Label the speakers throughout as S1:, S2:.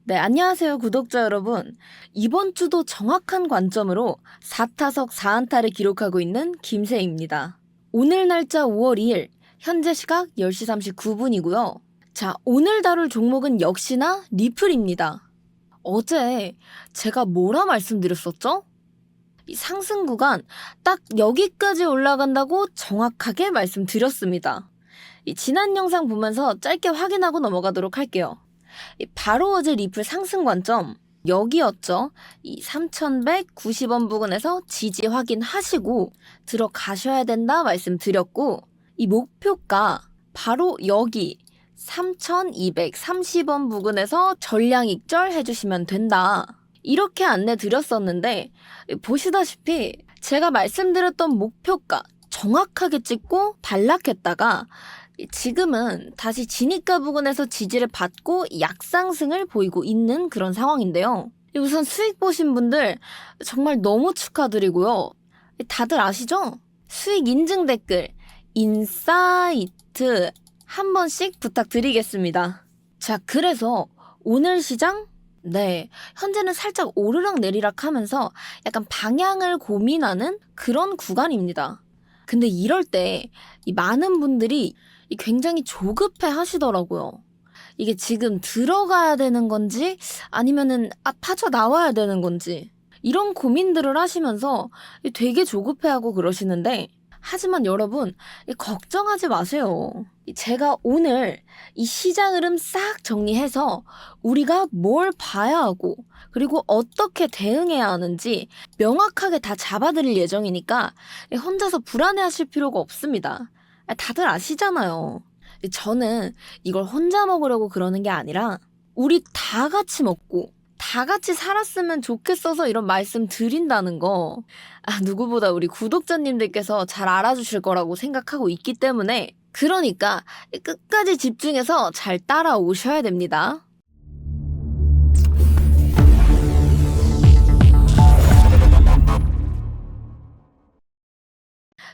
S1: 네, 안녕하세요, 구독자 여러분. 이번 주도 정확한 관점으로 4타석 4안타를 기록하고 있는 김세희입니다. 오늘 날짜 5월 2일, 현재 시각 10시 39분이고요. 자, 오늘 다룰 종목은 역시나 리플입니다. 어제 제가 뭐라 말씀드렸었죠? 이 상승 구간 딱 여기까지 올라간다고 정확하게 말씀드렸습니다. 이 지난 영상 보면서 짧게 확인하고 넘어가도록 할게요. 바로 어제 리플 상승 관점 여기였죠. 이 3,190원 부근에서 지지 확인하시고 들어가셔야 된다 말씀드렸고, 이 목표가 바로 여기 3,230원 부근에서 전량 익절 해주시면 된다, 이렇게 안내 드렸었는데, 보시다시피 제가 말씀드렸던 목표가 정확하게 찍고 반락했다가 지금은 다시 진입가 부근에서 지지를 받고 약상승을 보이고 있는 그런 상황인데요. 우선 수익 보신 분들 정말 너무 축하드리고요. 다들 아시죠? 수익 인증 댓글 인사이트 한 번씩 부탁드리겠습니다. 자, 그래서 오늘 시장 현재는 살짝 오르락 내리락 하면서 약간 방향을 고민하는 그런 구간입니다. 근데 이럴 때 이 많은 분들이 굉장히 조급해 하시더라고요. 이게 지금 들어가야 되는 건지 아니면은 빠져나와야 되는 건지 이런 고민들을 하시면서 되게 조급해하고 그러시는데, 하지만 여러분 걱정하지 마세요. 제가 오늘 이 시장 흐름 싹 정리해서 우리가 뭘 봐야 하고 그리고 어떻게 대응해야 하는지 명확하게 다 잡아드릴 예정이니까 혼자서 불안해하실 필요가 없습니다. 다들 아시잖아요. 저는 이걸 혼자 먹으려고 그러는 게 아니라 우리 다 같이 먹고 다 같이 살았으면 좋겠어서 이런 말씀 드린다는 거, 누구보다 우리 구독자님들께서 잘 알아주실 거라고 생각하고 있기 때문에, 그러니까 끝까지 집중해서 잘 따라오셔야 됩니다.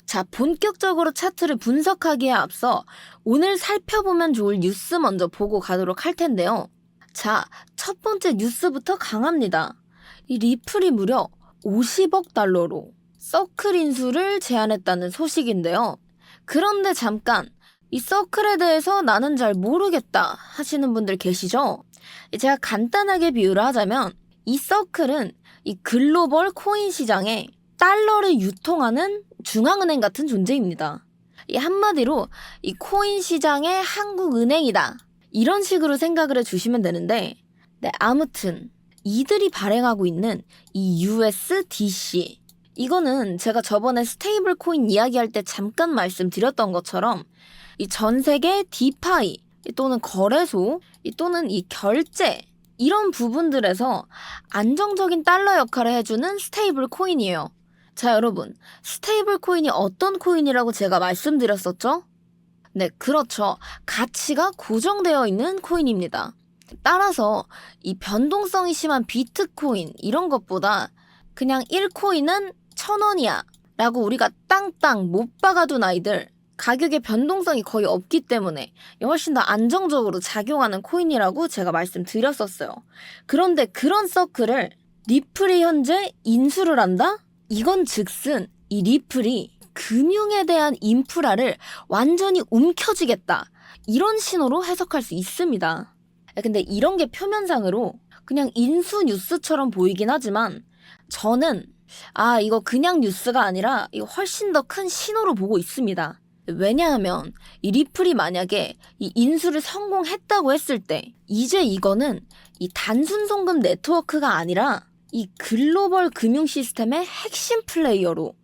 S1: 자, 본격적으로 차트를 분석하기에 앞서 오늘 살펴보면 좋을 뉴스 먼저 보고 가도록 할 텐데요. 자, 첫 번째 뉴스부터 강합니다. 이 리플이 무려 50억 달러로 서클 인수를 제안했다는 소식인데요. 그런데 잠깐, 이 서클에 대해서 나는 잘 모르겠다 하시는 분들 계시죠? 제가 간단하게 비유를 하자면 이 서클은 이 글로벌 코인 시장에 달러를 유통하는 중앙은행 같은 존재입니다. 이 한마디로 이 코인 시장의 한국은행이다, 이런 식으로 생각을 해주시면 되는데, 아무튼 이들이 발행하고 있는 이 USDC, 이거는 제가 저번에 스테이블 코인 이야기할 때 잠깐 말씀드렸던 것처럼 이 전 세계 디파이 또는 거래소 또는 이 결제, 이런 부분들에서 안정적인 달러 역할을 해주는 스테이블 코인이에요. 자, 여러분, 스테이블 코인이 어떤 코인이라고 제가 말씀드렸었죠? 네, 그렇죠. 가치가 고정되어 있는 코인입니다. 따라서 이 변동성이 심한 비트코인 이런 것보다 그냥 1코인은 1,000원이야 라고 우리가 땅땅 못 박아둔 아이들, 가격의 변동성이 거의 없기 때문에 훨씬 더 안정적으로 작용하는 코인이라고 제가 말씀드렸었어요. 그런데 그런 서클을 리플이 현재 인수를 한다? 이건 즉슨 이 리플이 금융에 대한 인프라를 완전히 움켜쥐겠다, 이런 신호로 해석할 수 있습니다. 근데 이런 게 표면상으로 그냥 인수 뉴스처럼 보이긴 하지만 저는 이거 그냥 뉴스가 아니라 이거 훨씬 더 큰 신호로 보고 있습니다. 왜냐하면 이 리플이 만약에 이 인수를 성공했다고 했을 때 이제 이거는 이 단순 송금 네트워크가 아니라 이 글로벌 금융 시스템의 핵심 플레이어로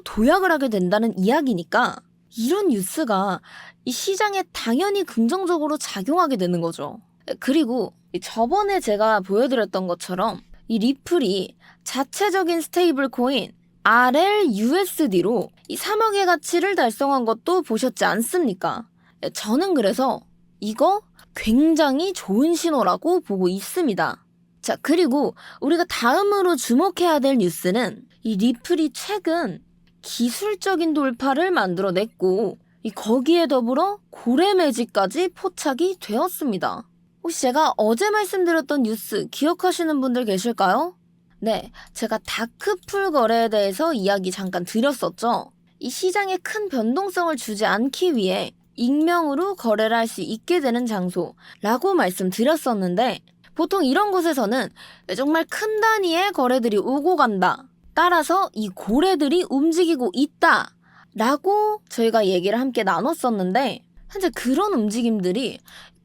S1: 도약을 하게 된다는 이야기니까, 이런 뉴스가 이 시장에 당연히 긍정적으로 작용하게 되는 거죠. 그리고 저번에 제가 보여드렸던 것처럼 이 리플이 자체적인 스테이블 코인 RLUSD로 이 3억의 가치를 달성한 것도 보셨지 않습니까? 저는 그래서 이거 굉장히 좋은 신호라고 보고 있습니다. 자, 그리고 우리가 다음으로 주목해야 될 뉴스는 이 리플이 최근 기술적인 돌파를 만들어냈고 거기에 더불어 고래 매직까지 포착이 되었습니다. 혹시 제가 어제 말씀드렸던 뉴스 기억하시는 분들 계실까요? 네, 제가 다크풀 거래에 대해서 이야기 잠깐 드렸었죠. 이 시장에 큰 변동성을 주지 않기 위해 익명으로 거래를 할 수 있게 되는 장소라고 말씀드렸었는데, 보통 이런 곳에서는 정말 큰 단위의 거래들이 오고 간다. 따라서 이 고래들이 움직이고 있다. 라고 저희가 얘기를 함께 나눴었는데, 현재 그런 움직임들이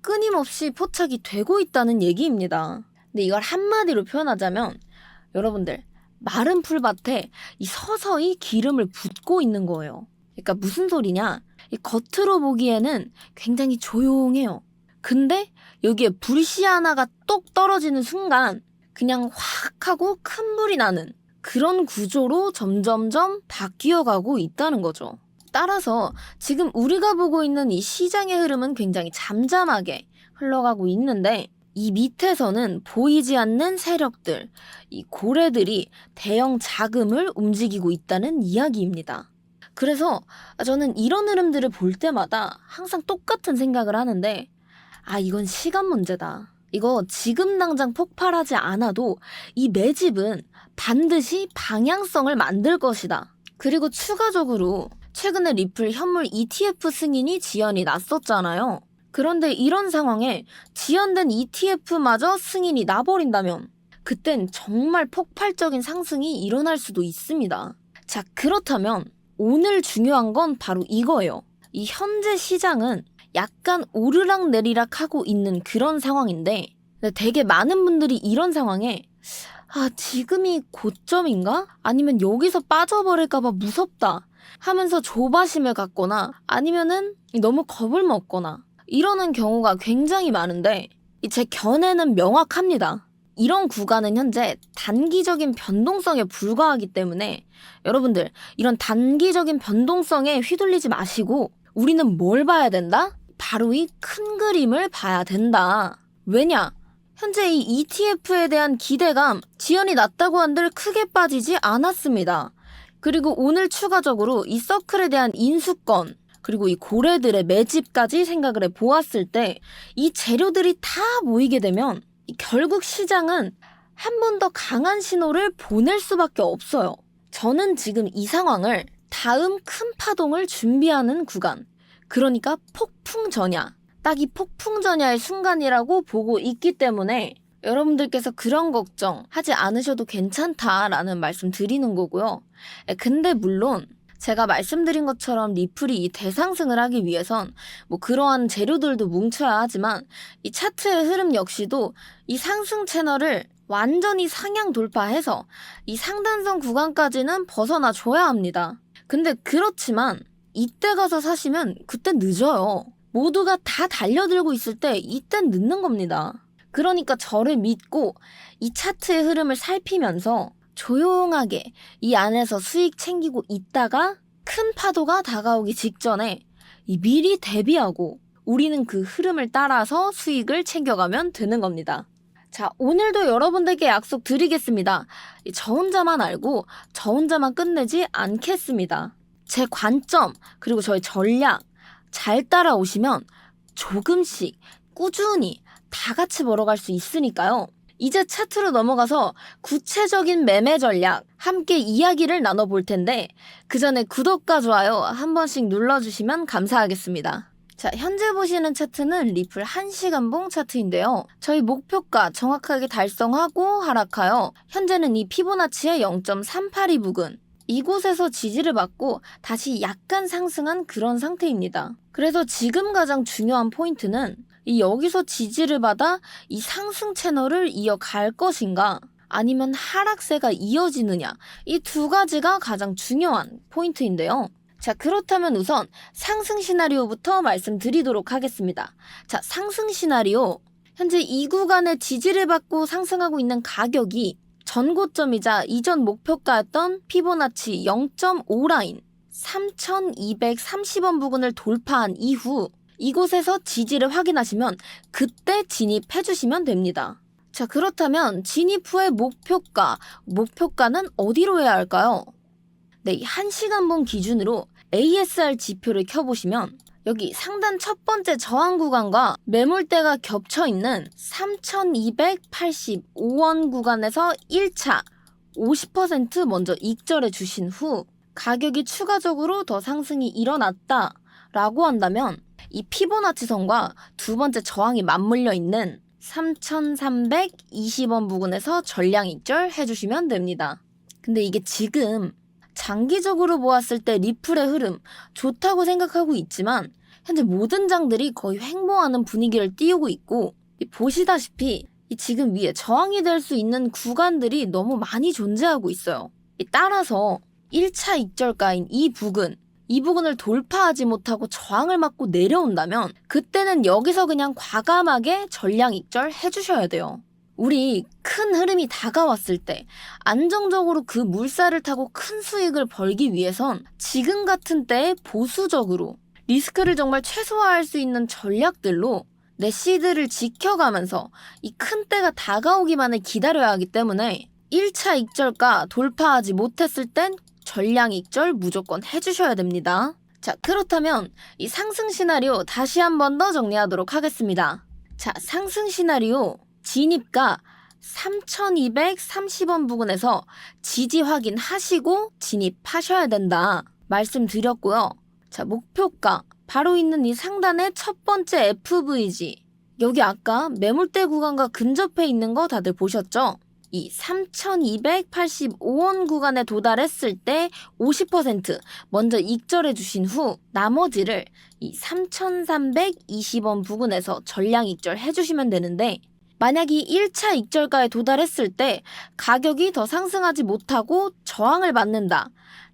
S1: 끊임없이 포착이 되고 있다는 얘기입니다. 근데 이걸 한마디로 표현하자면, 여러분들, 마른 풀밭에 이 서서히 기름을 붓고 있는 거예요. 그러니까 무슨 소리냐? 이 겉으로 보기에는 굉장히 조용해요. 근데 여기에 불씨 하나가 똑 떨어지는 순간 그냥 확 하고 큰 불이 나는 그런 구조로 점점점 바뀌어가고 있다는 거죠. 따라서 지금 우리가 보고 있는 이 시장의 흐름은 굉장히 잠잠하게 흘러가고 있는데, 이 밑에서는 보이지 않는 세력들, 이 고래들이 대형 자금을 움직이고 있다는 이야기입니다. 그래서 저는 이런 흐름들을 볼 때마다 항상 똑같은 생각을 하는데, 이건 시간 문제다. 이거 지금 당장 폭발하지 않아도 이 매집은 반드시 방향성을 만들 것이다. 그리고 추가적으로 최근에 리플 현물 ETF 승인이 지연이 났었잖아요. 그런데 이런 상황에 지연된 ETF마저 승인이 나버린다면 그땐 정말 폭발적인 상승이 일어날 수도 있습니다. 자, 그렇다면 오늘 중요한 건 바로 이거예요. 이 현재 시장은 약간 오르락 내리락 하고 있는 그런 상황인데, 되게 많은 분들이 이런 상황에 지금이 고점인가? 아니면 여기서 빠져버릴까봐 무섭다 하면서 조바심을 갖거나 아니면은 너무 겁을 먹거나 이러는 경우가 굉장히 많은데, 제 견해는 명확합니다. 이런 구간은 현재 단기적인 변동성에 불과하기 때문에 여러분들, 이런 단기적인 변동성에 휘둘리지 마시고 우리는 뭘 봐야 된다? 바로 이 큰 그림을 봐야 된다. 왜냐? 현재 이 ETF에 대한 기대감, 지연이 났다고 한들 크게 빠지지 않았습니다. 그리고 오늘 추가적으로 이 서클에 대한 인수권, 그리고 이 고래들의 매집까지 생각을 해보았을 때 이 재료들이 다 모이게 되면 결국 시장은 한 번 더 강한 신호를 보낼 수밖에 없어요. 저는 지금 이 상황을 다음 큰 파동을 준비하는 구간, 그러니까 폭풍 전야, 딱 이 폭풍 전야의 순간이라고 보고 있기 때문에 여러분들께서 그런 걱정 하지 않으셔도 괜찮다라는 말씀 드리는 거고요. 근데 물론 제가 말씀드린 것처럼 리플이 이 대상승을 하기 위해선 그러한 재료들도 뭉쳐야 하지만 이 차트의 흐름 역시도 이 상승 채널을 완전히 상향 돌파해서 이 상단선 구간까지는 벗어나 줘야 합니다. 근데 그렇지만 이때 가서 사시면 그땐 늦어요. 모두가 다 달려들고 있을 때 이땐 늦는 겁니다. 그러니까 저를 믿고 이 차트의 흐름을 살피면서 조용하게 이 안에서 수익 챙기고 있다가 큰 파도가 다가오기 직전에 미리 대비하고 우리는 그 흐름을 따라서 수익을 챙겨가면 되는 겁니다. 자, 오늘도 여러분들께 약속 드리겠습니다. 저 혼자만 알고 저 혼자만 끝내지 않겠습니다. 제 관점 그리고 저의 전략 잘 따라오시면 조금씩 꾸준히 다 같이 벌어갈 수 있으니까요. 이제 차트로 넘어가서 구체적인 매매 전략 함께 이야기를 나눠볼 텐데 그 전에 구독과 좋아요 한 번씩 눌러주시면 감사하겠습니다. 자, 현재 보시는 차트는 리플 1시간봉 차트인데요. 저희 목표가 정확하게 달성하고 하락하여 현재는 이 피보나치의 0.382 부근, 이곳에서 지지를 받고 다시 약간 상승한 그런 상태입니다. 그래서 지금 가장 중요한 포인트는 여기서 지지를 받아 이 상승 채널을 이어갈 것인가 아니면 하락세가 이어지느냐, 이 두 가지가 가장 중요한 포인트인데요. 자, 그렇다면 우선 상승 시나리오부터 말씀드리도록 하겠습니다. 자, 상승 시나리오, 현재 이 구간에 지지를 받고 상승하고 있는 가격이 전고점이자 이전 목표가였던 피보나치 0.5 라인 3,230원 부근을 돌파한 이후 이곳에서 지지를 확인하시면 그때 진입해 주시면 됩니다. 자, 그렇다면 진입 후의 목표가는 어디로 해야 할까요? 네, 1시간봉 기준으로 ASR 지표를 켜보시면 여기 상단 첫 번째 저항 구간과 매물대가 겹쳐 있는 3,285원 구간에서 1차 50% 먼저 익절해 주신 후 가격이 추가적으로 더 상승이 일어났다 라고 한다면 이 피보나치선과 두 번째 저항이 맞물려 있는 3,320원 부근에서 전량 익절 해주시면 됩니다. 근데 이게 지금 장기적으로 보았을 때 리플의 흐름 좋다고 생각하고 있지만 현재 모든 장들이 거의 횡보하는 분위기를 띄우고 있고 보시다시피 지금 위에 저항이 될 수 있는 구간들이 너무 많이 존재하고 있어요. 따라서 1차 익절가인 이 부근을 돌파하지 못하고 저항을 맞고 내려온다면 그때는 여기서 그냥 과감하게 전량 익절 해주셔야 돼요. 우리 큰 흐름이 다가왔을 때 안정적으로 그 물살을 타고 큰 수익을 벌기 위해선 지금 같은 때에 보수적으로 리스크를 정말 최소화할 수 있는 전략들로 내 시드를 지켜가면서 이 큰 때가 다가오기만을 기다려야 하기 때문에 1차 익절가 돌파하지 못했을 땐 전량 익절 무조건 해주셔야 됩니다. 자, 그렇다면 이 상승 시나리오 다시 한 번 더 정리하도록 하겠습니다. 자, 상승 시나리오 진입가 3,230원 부근에서 지지 확인하시고 진입하셔야 된다 말씀드렸고요. 자, 목표가 바로 있는 이 상단의 첫 번째 FVG, 여기 아까 매물대 구간과 근접해 있는 거 다들 보셨죠? 이 3,285원 구간에 도달했을 때 50% 먼저 익절해 주신 후 나머지를 이 3,320원 부근에서 전량 익절해 주시면 되는데, 만약 이 1차 익절가에 도달했을 때 가격이 더 상승하지 못하고 저항을 받는다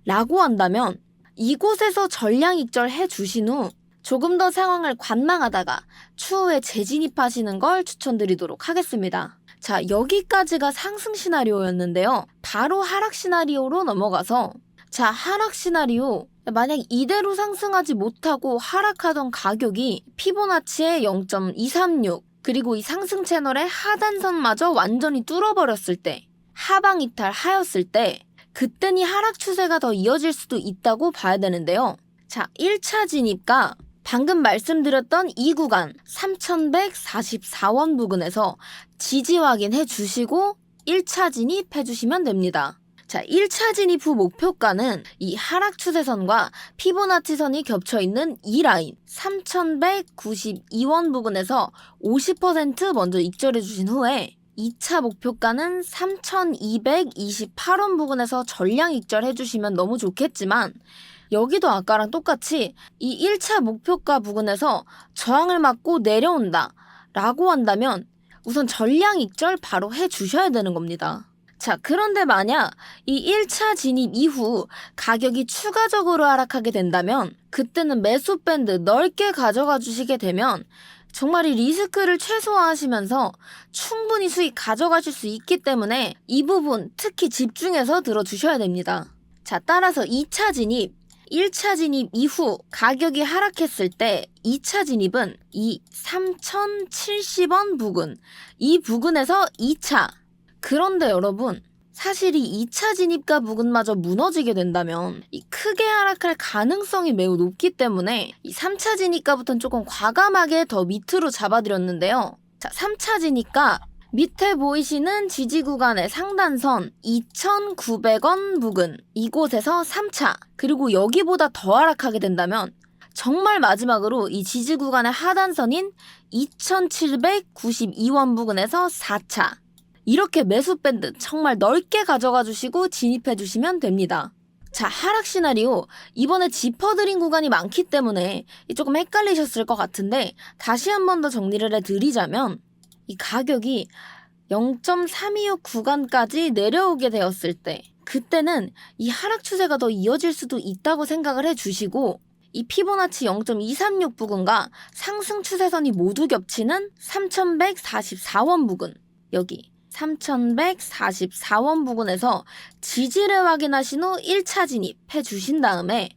S1: 라고 한다면 이곳에서 전량 익절해 주신 후 조금 더 상황을 관망하다가 추후에 재진입하시는 걸 추천드리도록 하겠습니다. 자, 여기까지가 상승 시나리오였는데요. 바로 하락 시나리오로 넘어가서, 자, 하락 시나리오, 만약 이대로 상승하지 못하고 하락하던 가격이 피보나치의 0.236 그리고 이 상승 채널의 하단선마저 완전히 뚫어버렸을 때, 하방 이탈하였을 때 그땐 이 하락 추세가 더 이어질 수도 있다고 봐야 되는데요. 자, 1차 진입가 방금 말씀드렸던 이 구간 3,144원 부근에서 지지 확인해 주시고 1차 진입해 주시면 됩니다. 자, 1차 진입 후 목표가는 이 하락 추세선과 피보나치선이 겹쳐 있는 이 라인 3,192원 부근에서 50% 먼저 익절해 주신 후에 2차 목표가는 3,228원 부근에서 전량 익절해 주시면 너무 좋겠지만, 여기도 아까랑 똑같이 이 1차 목표가 부근에서 저항을 맞고 내려온다 라고 한다면 우선 전량 익절 바로 해 주셔야 되는 겁니다. 자, 그런데 만약 이 1차 진입 이후 가격이 추가적으로 하락하게 된다면 그때는 매수 밴드 넓게 가져가 주시게 되면 정말 이 리스크를 최소화하시면서 충분히 수익 가져가실 수 있기 때문에 이 부분 특히 집중해서 들어주셔야 됩니다. 자, 따라서 2차 진입, 1차 진입 이후 가격이 하락했을 때 2차 진입은 이 3,070원 부근, 이 부근에서 2차. 그런데 여러분, 사실 이 2차 진입가 부근마저 무너지게 된다면 이 크게 하락할 가능성이 매우 높기 때문에 이 3차 진입가부터는 조금 과감하게 더 밑으로 잡아드렸는데요. 자, 3차 진입가 밑에 보이시는 지지 구간의 상단선 2,900원 부근, 이곳에서 3차, 그리고 여기보다 더 하락하게 된다면 정말 마지막으로 이 지지 구간의 하단선인 2,792원 부근에서 4차. 이렇게 매수 밴드 정말 넓게 가져가 주시고 진입해 주시면 됩니다. 자, 하락 시나리오, 이번에 짚어드린 구간이 많기 때문에 조금 헷갈리셨을 것 같은데 다시 한 번 더 정리를 해드리자면, 이 가격이 0.326 구간까지 내려오게 되었을 때 그때는 이 하락 추세가 더 이어질 수도 있다고 생각을 해주시고, 이 피보나치 0.236 부근과 상승 추세선이 모두 겹치는 3,144원 부근, 여기 3,144원 부근에서 지지를 확인하신 후 1차 진입해 주신 다음에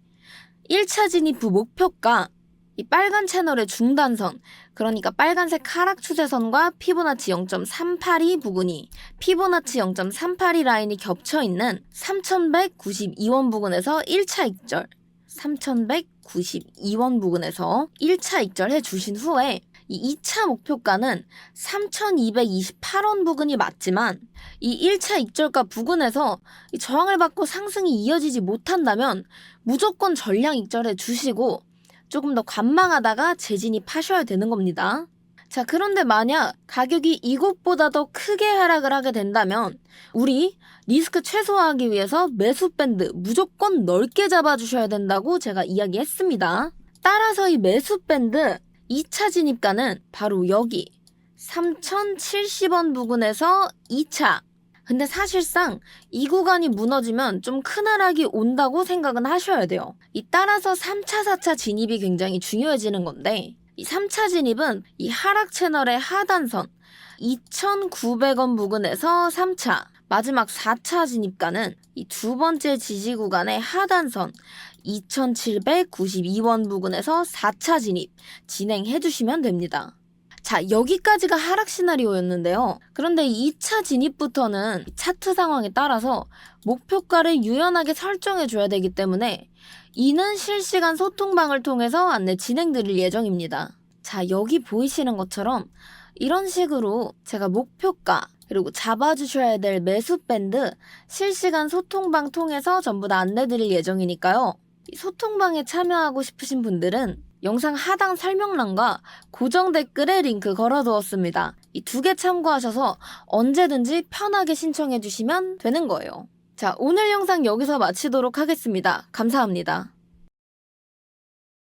S1: 1차 진입 후 목표가 이 빨간 채널의 중단선, 그러니까 빨간색 하락 추세선과 피보나치 0.382 부근이 피보나치 0.382 라인이 겹쳐 있는 3,192원 부근에서 1차 익절, 3,192 792원 부근에서 1차 익절해 주신 후에 이 2차 목표가는 3,228원 부근이 맞지만 이 1차 익절가 부근에서 이 저항을 받고 상승이 이어지지 못한다면 무조건 전량 익절해 주시고 조금 더 관망하다가 재진입하셔야 되는 겁니다. 자, 그런데 만약 가격이 이것보다 더 크게 하락을 하게 된다면 우리 리스크 최소화하기 위해서 매수 밴드 무조건 넓게 잡아주셔야 된다고 제가 이야기했습니다. 따라서 이 매수 밴드 2차 진입가는 바로 여기 3,070원 부근에서 2차. 근데 사실상 이 구간이 무너지면 좀 큰 하락이 온다고 생각은 하셔야 돼요. 따라서 3차, 4차 진입이 굉장히 중요해지는 건데 이 3차 진입은 이 하락 채널의 하단선 2,900원 부근에서 3차, 마지막 4차 진입가는 이 두 번째 지지 구간의 하단선 2,792원 부근에서 4차 진입 진행해 주시면 됩니다. 자, 여기까지가 하락 시나리오였는데요. 그런데 2차 진입부터는 차트 상황에 따라서 목표가를 유연하게 설정해 줘야 되기 때문에 이는 실시간 소통방을 통해서 안내 진행드릴 예정입니다. 자, 여기 보이시는 것처럼 이런 식으로 제가 목표가 그리고 잡아주셔야 될 매수 밴드 실시간 소통방 통해서 전부 다 안내드릴 예정이니까요. 이 소통방에 참여하고 싶으신 분들은 영상 하단 설명란과 고정 댓글에 링크 걸어두었습니다. 이 두 개 참고하셔서 언제든지 편하게 신청해 주시면 되는 거예요. 자, 오늘 영상 여기서 마치도록 하겠습니다. 감사합니다.